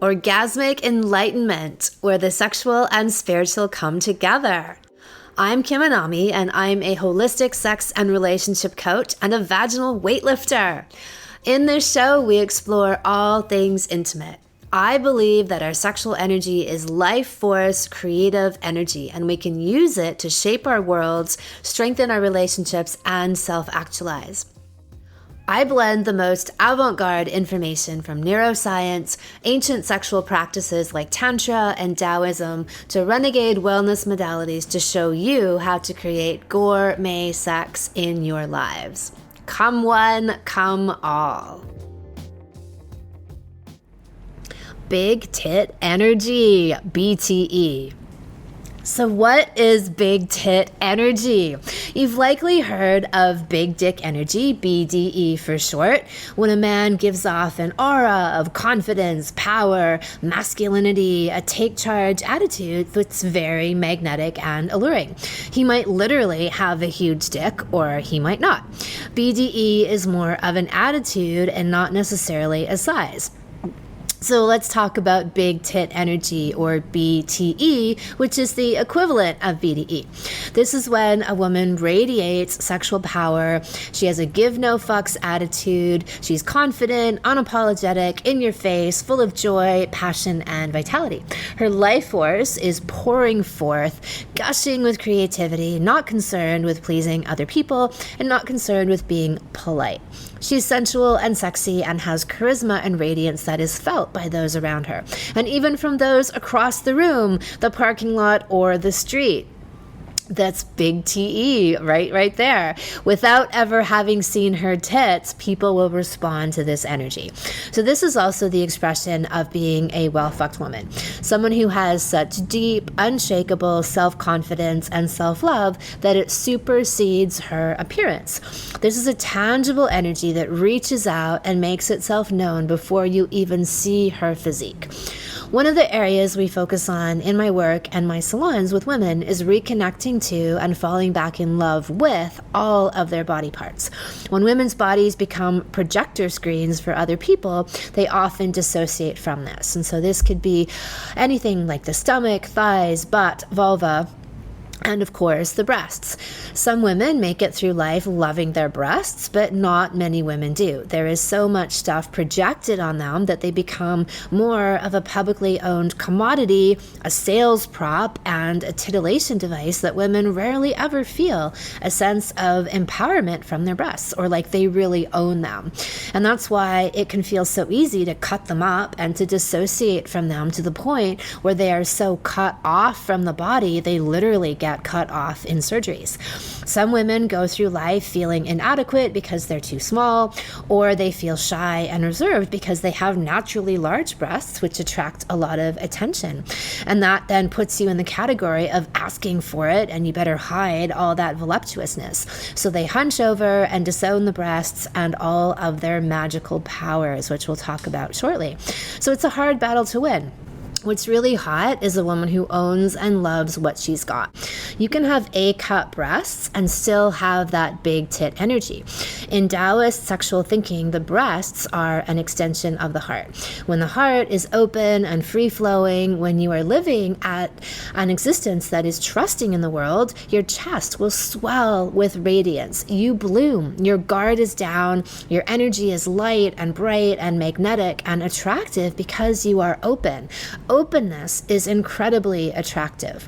Orgasmic enlightenment, where the sexual and spiritual come together. I'm Kim Anami, and I'm a holistic sex and relationship coach and a vaginal weightlifter. In this show, we explore all things intimate. I believe that our sexual energy is life force, creative energy, and we can use it to shape our worlds, strengthen our relationships, and self-actualize. I blend the most avant-garde information from neuroscience, ancient sexual practices like Tantra and Taoism, to renegade wellness modalities to show you how to create gourmet sex in your lives. Come one, come all. Big Tit Energy, BTE. So what is big tit energy? You've likely heard of big dick energy, BDE for short, when a man gives off an aura of confidence, power, masculinity, a take charge attitude that's very magnetic and alluring. He might literally have a huge dick, or he might not. BDE is more of an attitude and not necessarily a size. So let's talk about big tit energy, or BTE, which is the equivalent of BDE. This is when a woman radiates sexual power. She has a give no fucks attitude. She's confident, unapologetic, in your face, full of joy, passion, and vitality. Her life force is pouring forth, gushing with creativity, not concerned with pleasing other people, and not concerned with being polite. She's sensual and sexy and has charisma and radiance that is felt by those around her, and even from those across the room, the parking lot, or the street. That's big TE right there. Without ever having seen her tits, people will respond to this energy. So this is also the expression of being a well-fucked woman. Someone who has such deep, unshakable self-confidence and self-love that it supersedes her appearance. This is a tangible energy that reaches out and makes itself known before you even see her physique. One of the areas we focus on in my work and my salons with women is reconnecting to and falling back in love with all of their body parts. When women's bodies become projector screens for other people, they often dissociate from this. And so this could be anything like the stomach, thighs, butt, vulva, and of course, the breasts. Some women make it through life loving their breasts, but not many women do. There is so much stuff projected on them that they become more of a publicly owned commodity, a sales prop, and a titillation device that women rarely ever feel a sense of empowerment from their breasts, or like they really own them. And that's why it can feel so easy to cut them up and to dissociate from them to the point where they are so cut off from the body, they literally get cut off in surgeries. Some women go through life feeling inadequate because they're too small, or they feel shy and reserved because they have naturally large breasts, which attract a lot of attention. And that then puts you in the category of asking for it, and you better hide all that voluptuousness. So they hunch over and disown the breasts and all of their magical powers, which we'll talk about shortly. So it's a hard battle to win. What's really hot is a woman who owns and loves what she's got. You can have A-cup breasts and still have that big tit energy. In Taoist sexual thinking, the breasts are an extension of the heart. When the heart is open and free-flowing, when you are living at an existence that is trusting in the world, your chest will swell with radiance. You bloom. Your guard is down. Your energy is light and bright and magnetic and attractive because you are open. Openness is incredibly attractive.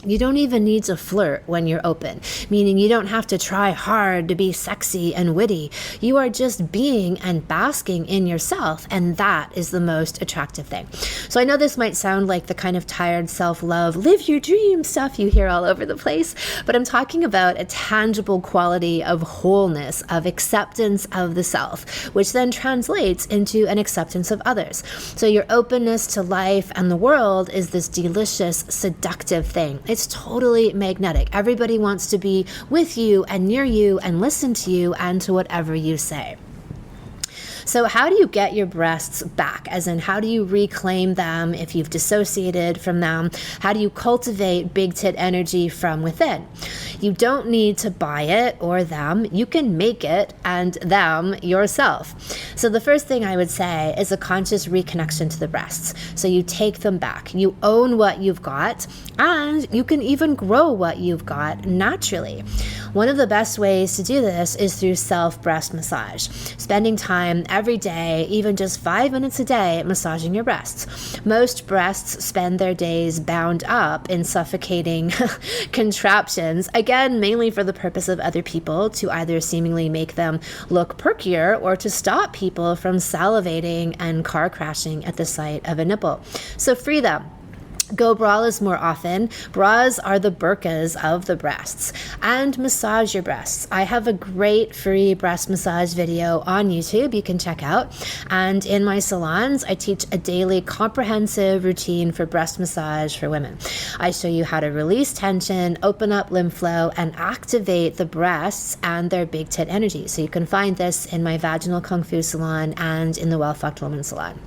You don't even need to flirt when you're open, meaning you don't have to try hard to be sexy and witty. You are just being and basking in yourself, and that is the most attractive thing. So I know this might sound like the kind of tired self-love, live your dream stuff you hear all over the place, but I'm talking about a tangible quality of wholeness, of acceptance of the self, which then translates into an acceptance of others. So your openness to life and the world is this delicious, seductive thing. It's totally magnetic. Everybody wants to be with you and near you and listen to you and to whatever you say. So how do you get your breasts back? As in, how do you reclaim them if you've dissociated from them? How do you cultivate big tit energy from within? You don't need to buy it or them. You can make it and them yourself. So the first thing I would say is a conscious reconnection to the breasts. So you take them back. You own what you've got, and you can even grow what you've got naturally. One of the best ways to do this is through self-breast massage. Spending time every day, even just 5 minutes a day, massaging your breasts. Most breasts spend their days bound up in suffocating contraptions, again, mainly for the purpose of other people to either seemingly make them look perkier or to stop people from salivating and car crashing at the sight of a nipple. So free them. Go braless more often. Bras are the burkas of the breasts. And massage your breasts. I have a great free breast massage video on YouTube you can check out. And in my salons, I teach a daily comprehensive routine for breast massage for women. I show you how to release tension, open up lymph flow, and activate the breasts and their big tit energy. So you can find this in my vaginal kung fu salon and in the well-fucked woman salon.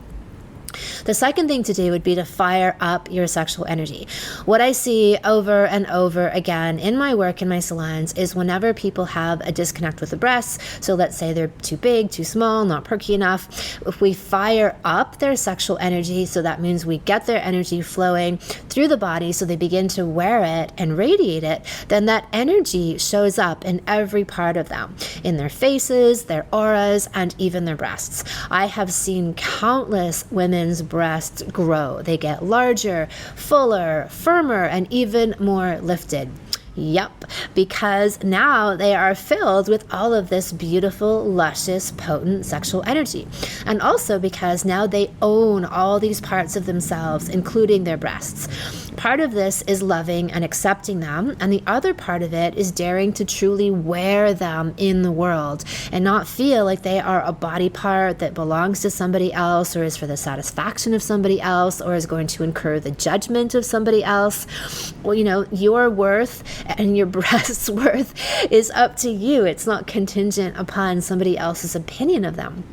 The second thing to do would be to fire up your sexual energy. What I see over and over again in my work in my salons is whenever people have a disconnect with the breasts, so let's say they're too big, too small, not perky enough, if we fire up their sexual energy, so that means we get their energy flowing through the body so they begin to wear it and radiate it, then that energy shows up in every part of them, in their faces, their auras, and even their breasts. I have seen countless women's breasts grow. They get larger, fuller, firmer, and even more lifted. Yep, because now they are filled with all of this beautiful, luscious, potent sexual energy. And also because now they own all these parts of themselves, including their breasts. Part of this is loving and accepting them, and the other part of it is daring to truly wear them in the world and not feel like they are a body part that belongs to somebody else or is for the satisfaction of somebody else or is going to incur the judgment of somebody else. Well, your worth and your breast's worth is up to you. It's not contingent upon somebody else's opinion of them.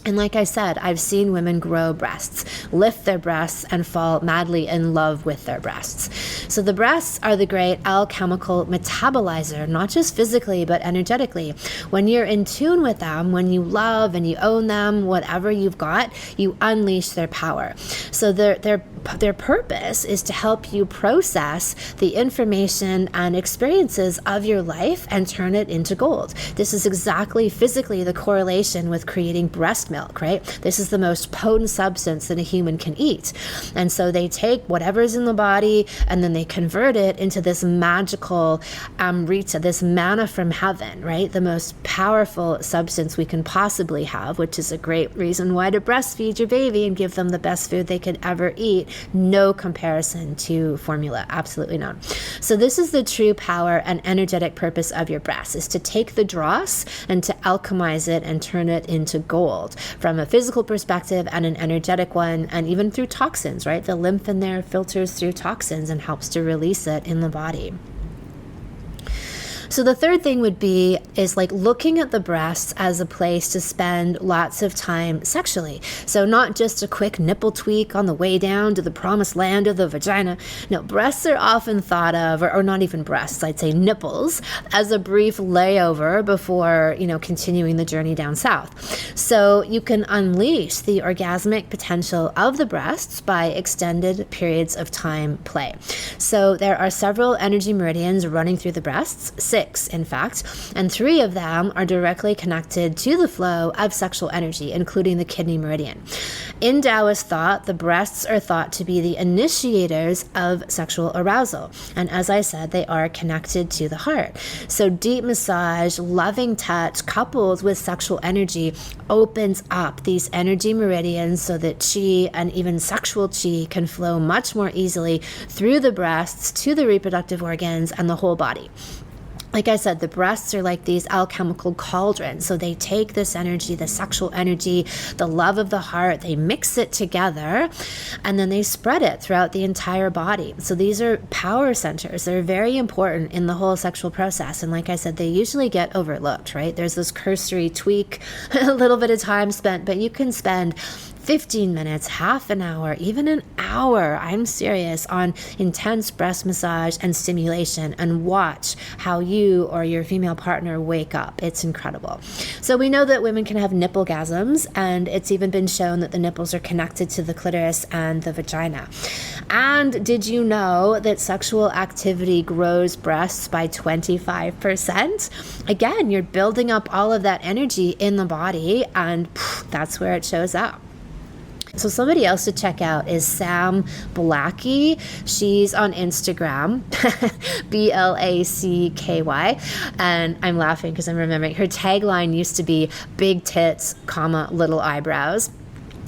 And like I said, I've seen women grow breasts, lift their breasts, and fall madly in love with their breasts. So the breasts are the great alchemical metabolizer, not just physically, but energetically. When you're in tune with them, when you love and you own them, whatever you've got, you unleash their power. So their purpose is to help you process the information and experiences of your life and turn it into gold. This is exactly physically the correlation with creating breast milk, right? This is the most potent substance that a human can eat. And so they take whatever's in the body and then they convert it into this magical amrita, this manna from heaven, right? The most powerful substance we can possibly have, which is a great reason why to breastfeed your baby and give them the best food they could ever eat. No comparison to formula, absolutely not. So this is the true power and energetic purpose of your breast, is to take the dross and to alchemize it and turn it into gold. From a physical perspective and an energetic one, and even through toxins, right? The lymph in there filters through toxins and helps to release it in the body. So the third thing is looking at the breasts as a place to spend lots of time sexually. So not just a quick nipple tweak on the way down to the promised land of the vagina. No, breasts are often thought of, or not even breasts, I'd say nipples, as a brief layover before, continuing the journey down south. So you can unleash the orgasmic potential of the breasts by extended periods of time play. So there are several energy meridians running through the breasts, 6 in fact, and 3 of them are directly connected to the flow of sexual energy, including the kidney meridian. In Taoist thought, the breasts are thought to be the initiators of sexual arousal, and as I said, they are connected to the heart. So deep massage, loving touch, coupled with sexual energy, opens up these energy meridians so that chi and even sexual chi can flow much more easily through the breasts to the reproductive organs and the whole body. Like I said, the breasts are like these alchemical cauldrons. So they take this energy, the sexual energy, the love of the heart, they mix it together, and then they spread it throughout the entire body. So these are power centers. They're very important in the whole sexual process. And like I said, they usually get overlooked, right? There's this cursory tweak, a little bit of time spent, but you can spend 15 minutes, half an hour, even an hour, I'm serious, on intense breast massage and stimulation, and watch how you or your female partner wake up. It's incredible. So we know that women can have nipple-gasms, and it's even been shown that the nipples are connected to the clitoris and the vagina. And did you know that sexual activity grows breasts by 25%? Again, you're building up all of that energy in the body, and that's where it shows up. So somebody else to check out is Sam Blackie. She's on Instagram, Blacky. And I'm laughing because I'm remembering her tagline used to be big tits, comma, little eyebrows.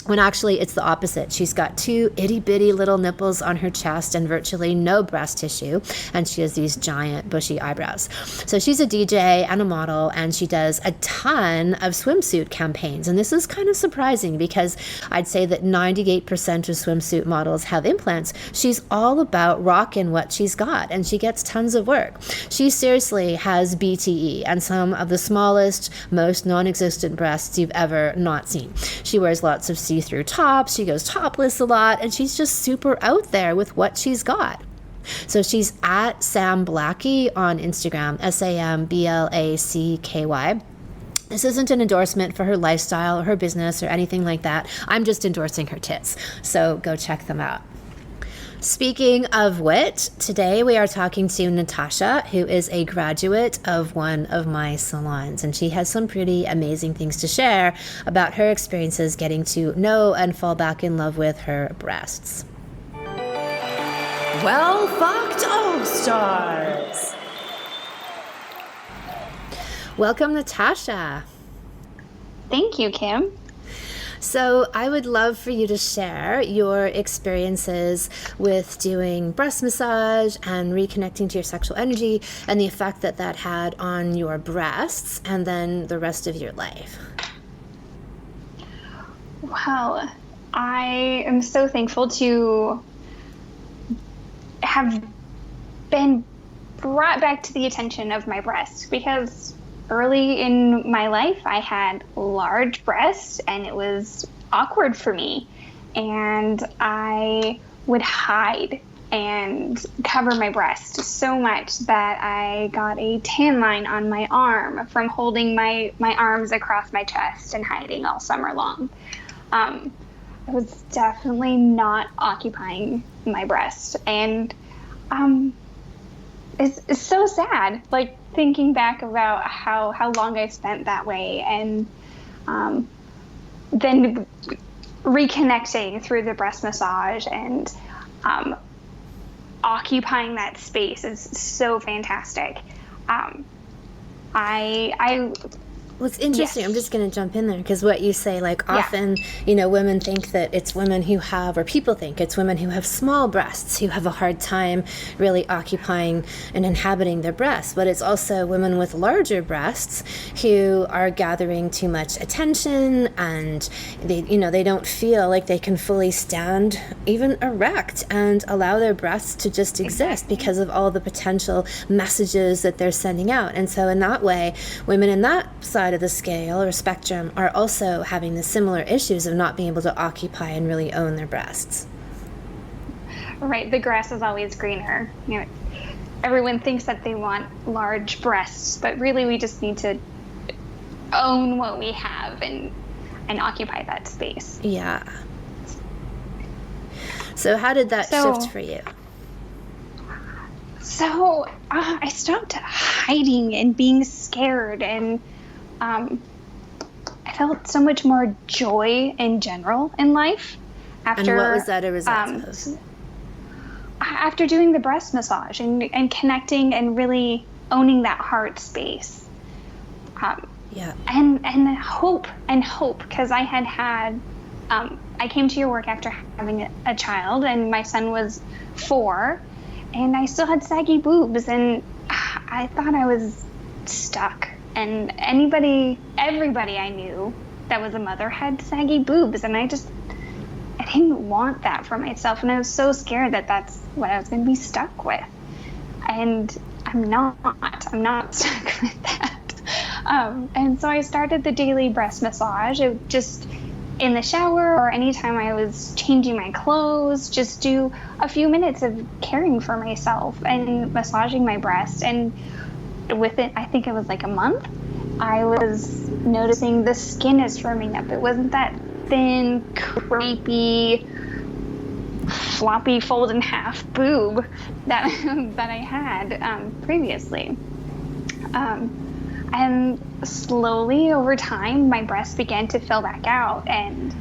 When actually it's the opposite. She's got 2 itty-bitty little nipples on her chest and virtually no breast tissue, and she has these giant bushy eyebrows. So she's a DJ and a model, and she does a ton of swimsuit campaigns. And this is kind of surprising because I'd say that 98% of swimsuit models have implants. She's all about rocking what she's got, and she gets tons of work. She seriously has BTE and some of the smallest, most non-existent breasts you've ever not seen. She wears lots of see-through tops, she goes topless a lot, and she's just super out there with what she's got. So she's at Sam Blackie on Instagram, SAMBLACKY. This isn't an endorsement for her lifestyle or her business or anything like that. I'm just endorsing her tits. So go check them out. Speaking of which, today we are talking to Natasha, who is a graduate of one of my salons, and she has some pretty amazing things to share about her experiences getting to know and fall back in love with her breasts. Well fucked all-stars! Welcome, Natasha. Thank you, Kim. So I would love for you to share your experiences with doing breast massage and reconnecting to your sexual energy and the effect that that had on your breasts and then the rest of your life. Well, I am so thankful to have been brought back to the attention of my breasts, because early in my life, I had large breasts and it was awkward for me. And I would hide and cover my breast so much that I got a tan line on my arm from holding my arms across my chest and hiding all summer long. I was definitely not occupying my breast. And it's so sad, like, thinking back about how long I spent that way, and then reconnecting through the breast massage and occupying that space is so fantastic. Well, it's interesting. Yes. I'm just going to jump in there because what you say, like, often, women think that it's women who have, or people think it's women who have small breasts who have a hard time really occupying and inhabiting their breasts. But it's also women with larger breasts who are gathering too much attention, and they don't feel like they can fully stand even erect and allow their breasts to just exist because of all the potential messages that they're sending out. And so in that way, women in that side of the scale or spectrum are also having the similar issues of not being able to occupy and really own their breasts. Right, the grass is always greener. Everyone thinks that they want large breasts, but really we just need to own what we have and occupy that space. Yeah. So how did that shift for you? So I stopped hiding and being scared, and I felt so much more joy in general in life. And what was that a result of? After doing the breast massage and connecting and really owning that heart space. And hope, because I came to your work after having a child, and my son was 4, and I still had saggy boobs, and I thought I was stuck. And everybody I knew that was a mother had saggy boobs, and I didn't want that for myself, and I was so scared that that's what I was going to be stuck with. And I'm not stuck with that. And so I started the daily breast massage. It in the shower or anytime I was changing my clothes, just do a few minutes of caring for myself and massaging my breast. And within, I think it was like a month, I was noticing the skin is firming up. It wasn't that thin, crepey, floppy, fold in half boob that that I had previously. And slowly over time, my breasts began to fill back out. And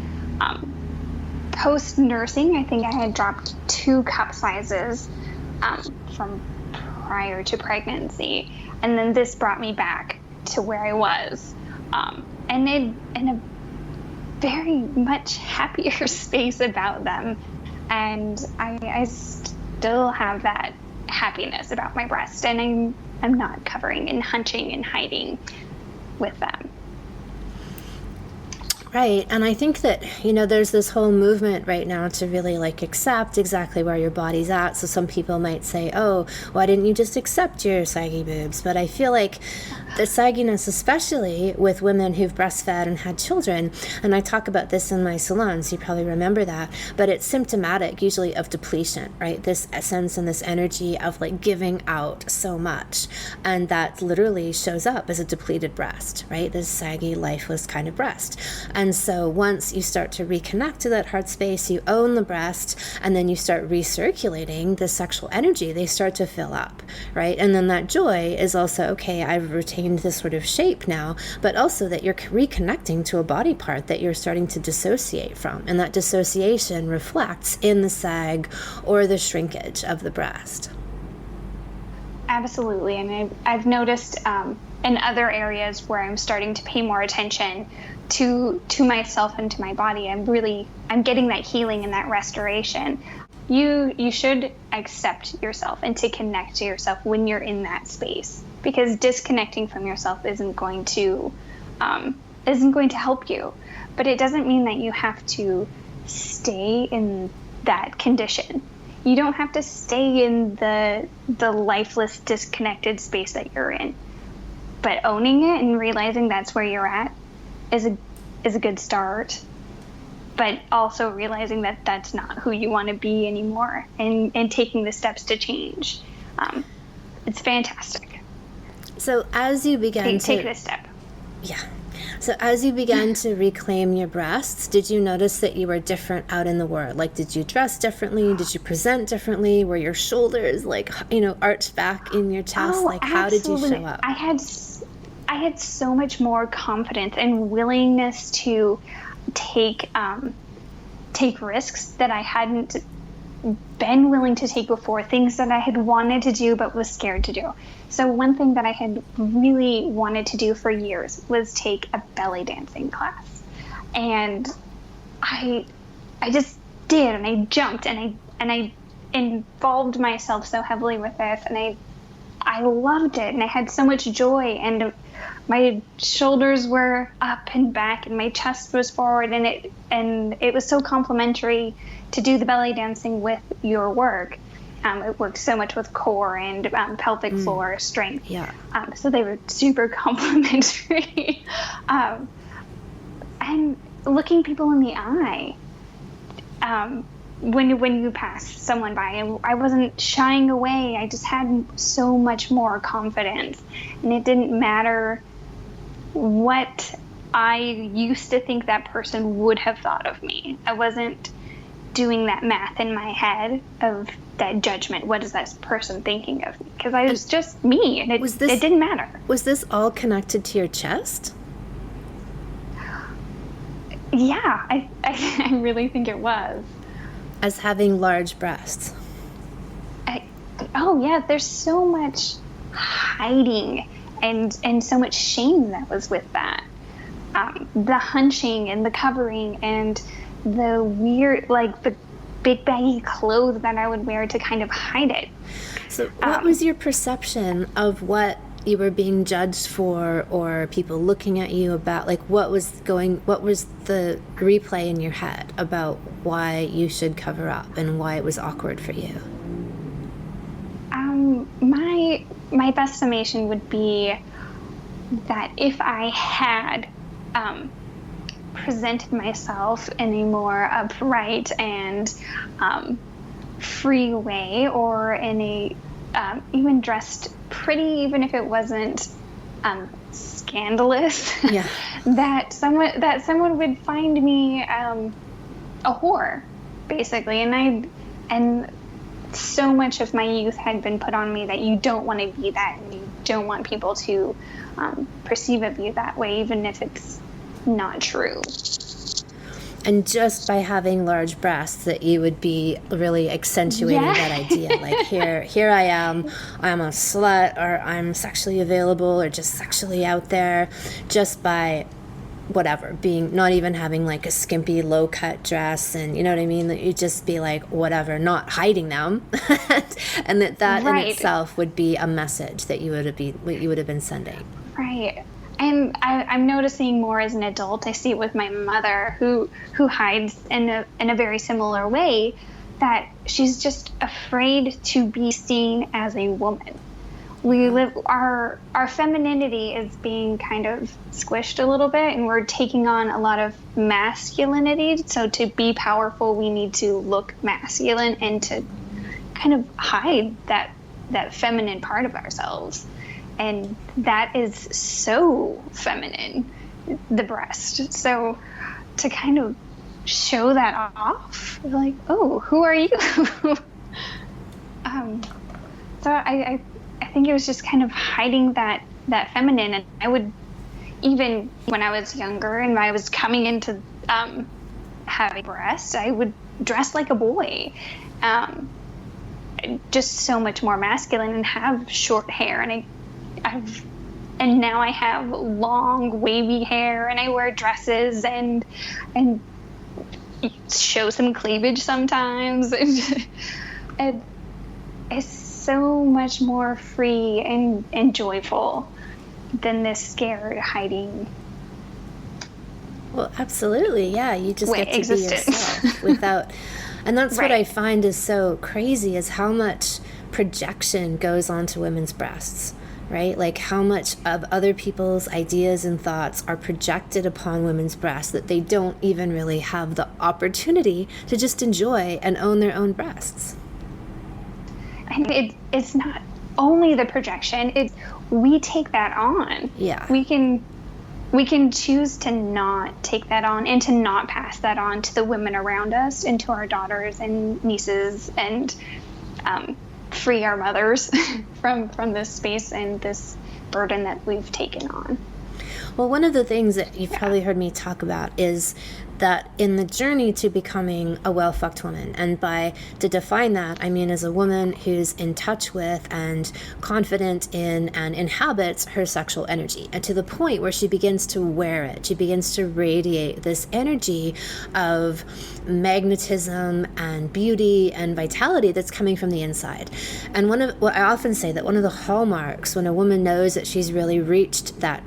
post nursing, I think I had dropped 2 cup sizes from prior to pregnancy. And then this brought me back to where I was, and in a very much happier space about them. And I still have that happiness about my breast, and I'm not covering and hunching and hiding with them. Right. And I think that, there's this whole movement right now to really accept exactly where your body's at. So some people might say, oh, why didn't you just accept your saggy boobs? But I feel like the sagginess, especially with women who've breastfed and had children, and I talk about this in my salon, so you probably remember that, but it's symptomatic usually of depletion, right? This essence and this energy of giving out so much. And that literally shows up as a depleted breast, right? This saggy, lifeless kind of breast. And so once you start to reconnect to that heart space, you own the breast, and then you start recirculating the sexual energy, they start to fill up, right? And then that joy is also, okay, I've retained this sort of shape now, but also that you're reconnecting to a body part that you're starting to dissociate from. And that dissociation reflects in the sag or the shrinkage of the breast. Absolutely. And I've noticed in other areas where I'm starting to pay more attention to myself and to my body, I'm getting that healing and that restoration. You should accept yourself and to connect to yourself when you're in that space, because disconnecting from yourself isn't going to help you. But it doesn't mean that you have to stay in that condition. You don't have to stay in the lifeless, disconnected space that you're in. But owning it and realizing that's where you're at is a good start. But also realizing that that's not who you want to be anymore, and taking the steps to change. It's fantastic. So as you began take this step. Yeah. So as you began to reclaim your breasts, did you notice that you were different out in the world? Did you dress differently? Did you present differently? Were your shoulders arched back in your chest? How did you show up? I had so much more confidence and willingness to take risks that I hadn't been willing to take before, things that I had wanted to do but was scared to do. So one thing that I had really wanted to do for years was take a belly dancing class. And I just did, and I jumped, and I involved myself so heavily with this, and I loved it, and I had so much joy, and my shoulders were up and back, and my chest was forward, and it was so complimentary to do the belly dancing with your work. It worked so much with core and pelvic floor strength. Yeah. So they were super complimentary. And looking people in the eye when you pass someone by, and I wasn't shying away. I just had so much more confidence, and it didn't matter what I used to think that person would have thought of me. I wasn't doing that math in my head of that judgment. What is that person thinking of me? Because I was just me, and it didn't matter. Was this all connected to your chest? Yeah, I really think it was. As having large breasts. There's so much hiding and so much shame that was with that. The hunching and the covering and the weird, the big baggy clothes that I would wear to kind of hide it. So what was your perception of what you were being judged for, or people looking at you about? What was the replay in your head about why you should cover up and why it was awkward for you? My best summation would be that if I had presented myself in a more upright and free way, or in a even dressed pretty, even if it wasn't scandalous, Yeah. that someone would find me a whore, basically. And so much of my youth had been put on me that you don't want to be that, and you don't want people to perceive of you that way, even if it's not true. And just by having large breasts, that you would be really accentuating that idea. Like, here I am a slut, or I'm sexually available, or just sexually out there, just by whatever, being, not even having like a skimpy low cut dress, and you know what I mean, that you'd just be like, whatever, not hiding them. And that in itself would be a message that you would have been sending. Right. And I'm noticing more as an adult. I see it with my mother, who hides in a very similar way, that she's just afraid to be seen as a woman. Our femininity is being kind of squished a little bit, and we're taking on a lot of masculinity. So to be powerful, we need to look masculine and to kind of hide that feminine part of ourselves. And that is so feminine, the breast. So to kind of show that off, like, oh, who are you? So I think it was just kind of hiding that feminine. And I would, even when I was younger and I was coming into having breasts, I would dress like a boy. Just so much more masculine, and have short hair. And now I have long wavy hair, and I wear dresses and show some cleavage sometimes. And it's so much more free and joyful than this scared, hiding. Well, absolutely, yeah. You just get to existence. be yourself without, and that's what I find is so crazy, is how much projection goes onto women's breasts. Right? Like how much of other people's ideas and thoughts are projected upon women's breasts, that they don't even really have the opportunity to just enjoy and own their own breasts. And it's not only the projection, we take that on. Yeah. We can choose to not take that on, and to not pass that on to the women around us, and to our daughters and nieces, and free our mothers from this space and this burden that we've taken on. Well, one of the things that you've probably heard me talk about is that in the journey to becoming a well-fucked woman, and to define that, I mean as a woman who's in touch with and confident in and inhabits her sexual energy, and to the point where she begins to wear it, she begins to radiate this energy of magnetism and beauty and vitality that's coming from the inside. And I often say that one of the hallmarks when a woman knows that she's really reached that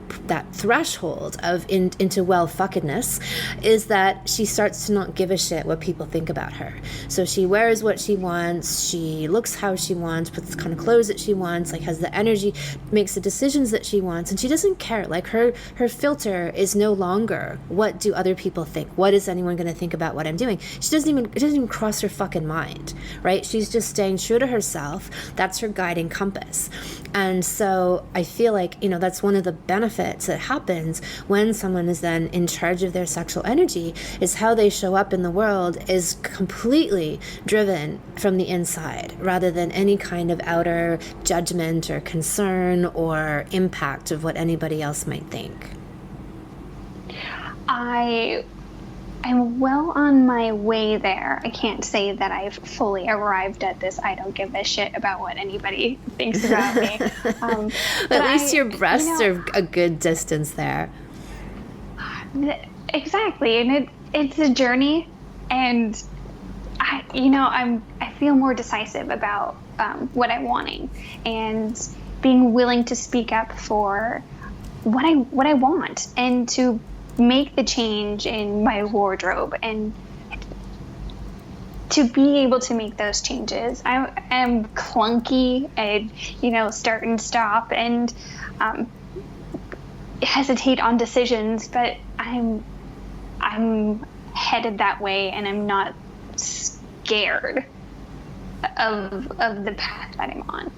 threshold of into well-fuckedness is that she starts to not give a shit what people think about her. So she wears what she wants, she looks how she wants, puts the kind of clothes that she wants, like has the energy, makes the decisions that she wants, and she doesn't care. Like her filter is no longer, what do other people think? What is anyone going to think about what I'm doing? It doesn't even cross her fucking mind, right? She's just staying true to herself. That's her guiding compass. And so I feel like, that's one of the benefits that happens when someone is then in charge of their sexual energy, is how they show up in the world is completely driven from the inside, rather than any kind of outer judgment or concern or impact of what anybody else might think. I am well on my way there. I can't say that I've fully arrived at this I don't give a shit about what anybody thinks about me. But at least your breasts are a good distance there. Exactly, and it's a journey, and I feel more decisive about what I'm wanting, and being willing to speak up for what I want, and to make the change in my wardrobe, and to be able to make those changes. I am clunky, and start and stop, and hesitate on decisions, but I'm headed that way, and I'm not scared of the path that I'm on.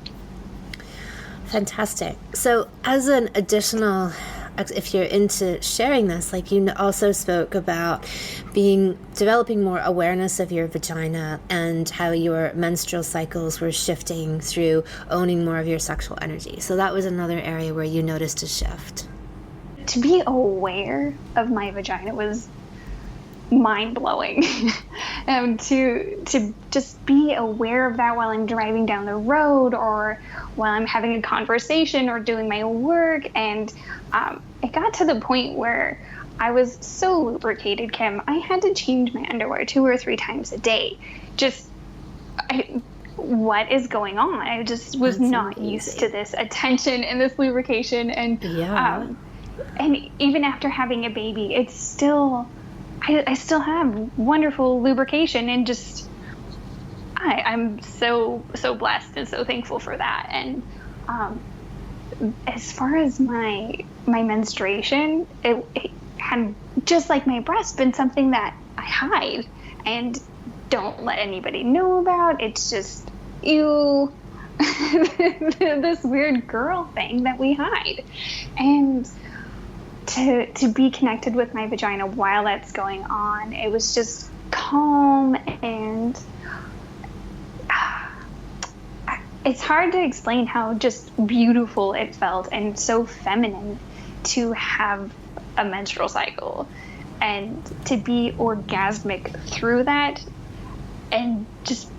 Fantastic. So as an additional, if you're into sharing this, like you also spoke about developing more awareness of your vagina and how your menstrual cycles were shifting through owning more of your sexual energy. So that was another area where you noticed a shift. To be aware of my vagina was mind-blowing. To just be aware of that while I'm driving down the road, or while I'm having a conversation or doing my work. And it got to the point where I was so lubricated, Kim, I had to change my underwear 2 or 3 times a day. What is going on? I just was not used to this attention and this lubrication. And and even after having a baby, it's still, I still have wonderful lubrication, and just I'm so blessed and so thankful for that. And as far as my menstruation, it had, just like my breast, been something that I hide and don't let anybody know about. It's just this weird girl thing that we hide. And to be connected with my vagina while that's going on, it was just calm, and it's hard to explain how just beautiful it felt, and so feminine to have a menstrual cycle and to be orgasmic through that, and just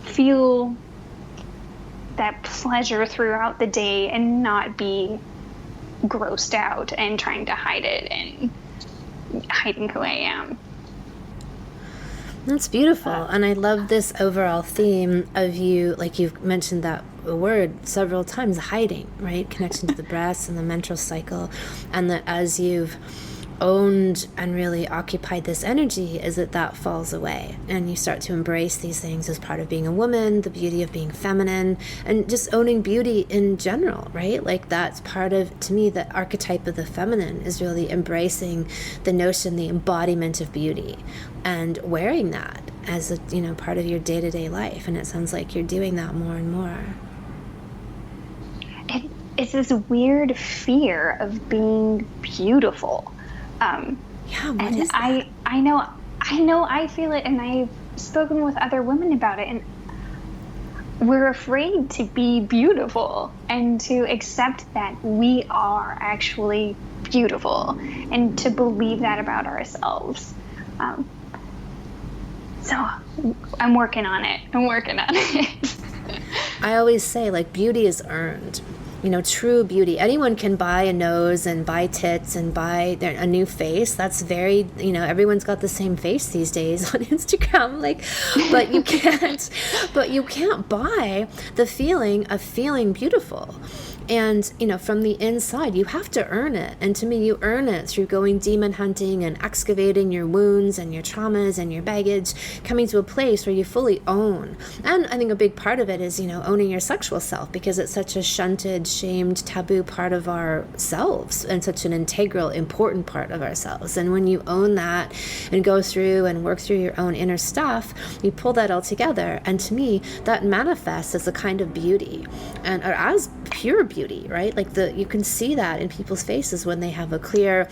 feel that pleasure throughout the day and not be grossed out and trying to hide it and hiding who I am. That's beautiful. And I love this overall theme of you, like you've mentioned that word several times, hiding, right? Connection to the breast and the menstrual cycle. And that as you've owned and really occupied this energy, is that falls away, and you start to embrace these things as part of being a woman, the beauty of being feminine, and just owning beauty in general, right? Like that's part of, to me, the archetype of the feminine is really embracing the notion, the embodiment of beauty, and wearing that as a part of your day-to-day life. And it sounds like you're doing that more and more. It's this weird fear of being beautiful. What is that? I know I feel it, and I've spoken with other women about it, and we're afraid to be beautiful and to accept that we are actually beautiful, and to believe that about ourselves. So I'm working on it. I always say, like, beauty is earned. True beauty. Anyone can buy a nose and buy tits and buy a new face. That's very, everyone's got the same face these days on Instagram. But you can't buy the feeling of feeling beautiful. And, from the inside, you have to earn it. And to me, you earn it through going demon hunting and excavating your wounds and your traumas and your baggage, coming to a place where you fully own. And I think a big part of it is, owning your sexual self, because it's such a shunted, shamed, taboo part of ourselves, and such an integral, important part of ourselves. And when you own that and go through and work through your own inner stuff, you pull that all together. And to me, that manifests as a kind of beauty, or as pure beauty, right? Like you can see that in people's faces when they have a clear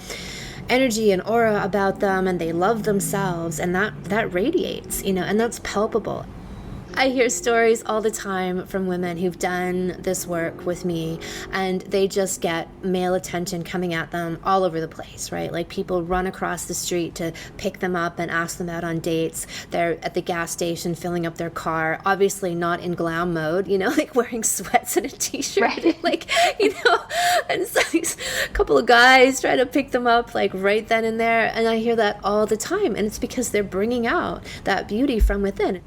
energy and aura about them, and they love themselves, and that radiates, and that's palpable. I hear stories all the time from women who've done this work with me, and they just get male attention coming at them all over the place, right? Like people run across the street to pick them up and ask them out on dates. They're at the gas station filling up their car, obviously not in glam mode, like wearing sweats and a t-shirt, right. And so these couple of guys try to pick them up like right then and there. And I hear that all the time. And it's because they're bringing out that beauty from within.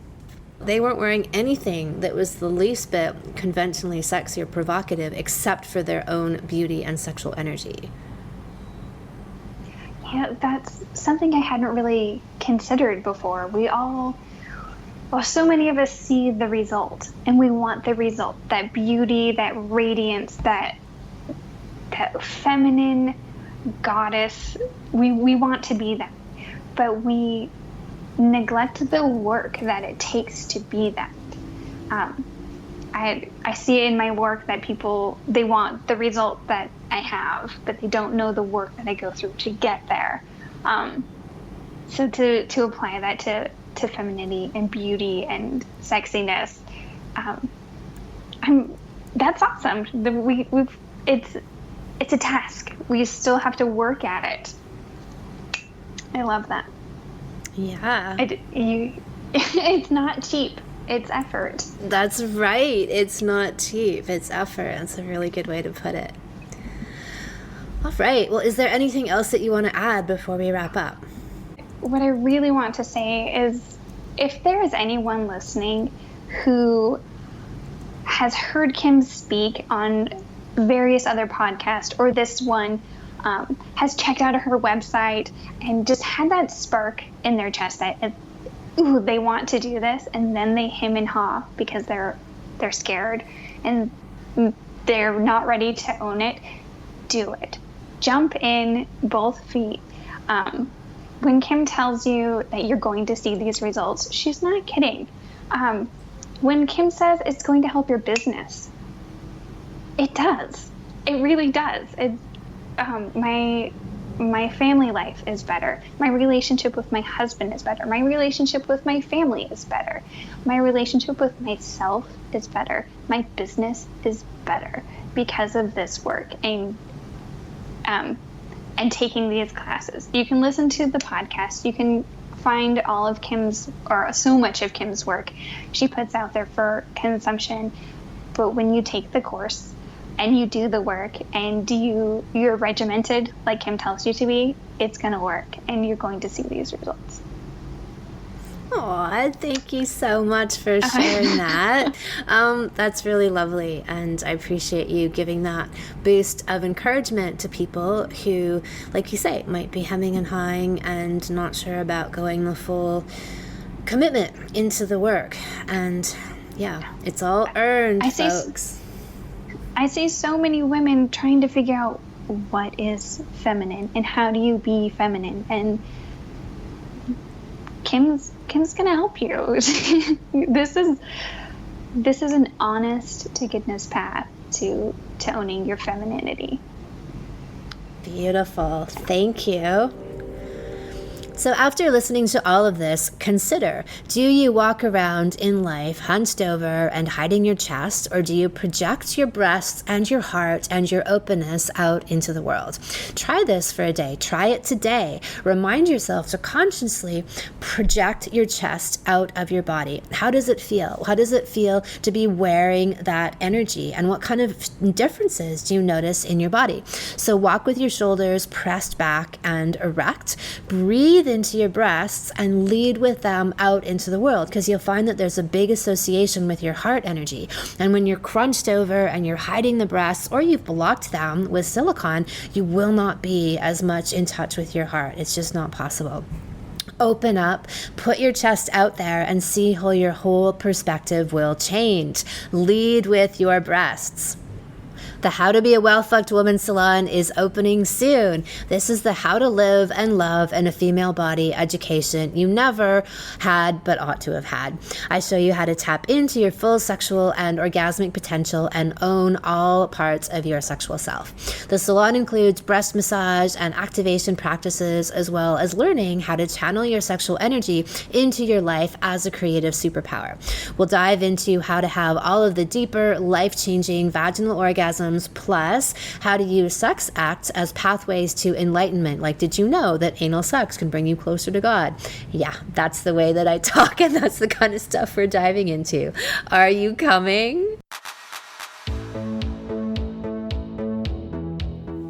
They weren't wearing anything that was the least bit conventionally sexy or provocative, except for their own beauty and sexual energy. Yeah, that's something I hadn't really considered before. So many of us see the result, and we want the result, that beauty, that radiance, that feminine goddess. We want to be that, but we neglect the work that it takes to be that. I see it in my work that people, they want the result that I have, but they don't know the work that I go through to get there. So to apply that to femininity and beauty and sexiness, that's awesome. It's a task. We still have to work at it. I love that. Yeah. It's not cheap. It's effort. That's right. It's not cheap. It's effort. That's a really good way to put it. All right. Well, is there anything else that you want to add before we wrap up? What I really want to say is, if there is anyone listening who has heard Kim speak on various other podcasts, or this one, has checked out her website and just had that spark in their chest that, ooh, they want to do this, and then they hem and haw because they're scared and they're not ready to own it, do it. Jump in both feet. When Kim tells you that you're going to see these results, she's not kidding. When Kim says it's going to help your business, it does. It really does. My family life is better. My relationship with my husband is better. My relationship with my family is better. My relationship with myself is better. My business is better because of this work and taking these classes. You can listen to the podcast. You can find all of Kim's, or so much of Kim's work she puts out there for consumption. But when you take the course and you do the work and you're regimented like Kim tells you to be, it's going to work and you're going to see these results. Aw, thank you so much for sharing that. That's really lovely, and I appreciate you giving that boost of encouragement to people who, like you say, might be hemming and hawing and not sure about going the full commitment into the work. And yeah, it's all earned, folks. I see so many women trying to figure out what is feminine and how do you be feminine, and Kim's gonna help you. This is an honest to goodness path to owning your femininity. Beautiful. Thank you. So after listening to all of this, consider, do you walk around in life hunched over and hiding your chest, or do you project your breasts and your heart and your openness out into the world? Try this for a day. Try it today. Remind yourself to consciously project your chest out of your body. How does it feel? How does it feel to be wearing that energy? And what kind of differences do you notice in your body? So walk with your shoulders pressed back and erect. Breathe into your breasts and lead with them out into the world, because you'll find that there's a big association with your heart energy. And when you're crunched over and you're hiding the breasts, or you've blocked them with silicone, you will not be as much in touch with your heart. It's just not possible. Open up, put your chest out there, and see how your whole perspective will change. Lead with your breasts. The How to Be a Well-Fucked Woman Salon is opening soon. This is the how to live and love in a female body education you never had but ought to have had. I show you how to tap into your full sexual and orgasmic potential and own all parts of your sexual self. The salon includes breast massage and activation practices, as well as learning how to channel your sexual energy into your life as a creative superpower. We'll dive into how to have all of the deeper, life-changing vaginal orgasms, plus how to use sex acts as pathways to enlightenment. Like, did you know that anal sex can bring you closer to God? Yeah, that's the way that I talk, and that's the kind of stuff we're diving into. Are you coming?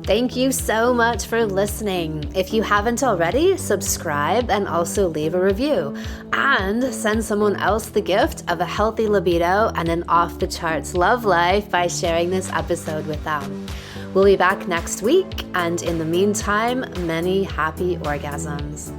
Thank you so much for listening. If you haven't already, subscribe and also leave a review. And send someone else the gift of a healthy libido and an off-the-charts love life by sharing this episode with them. We'll be back next week, and in the meantime, many happy orgasms.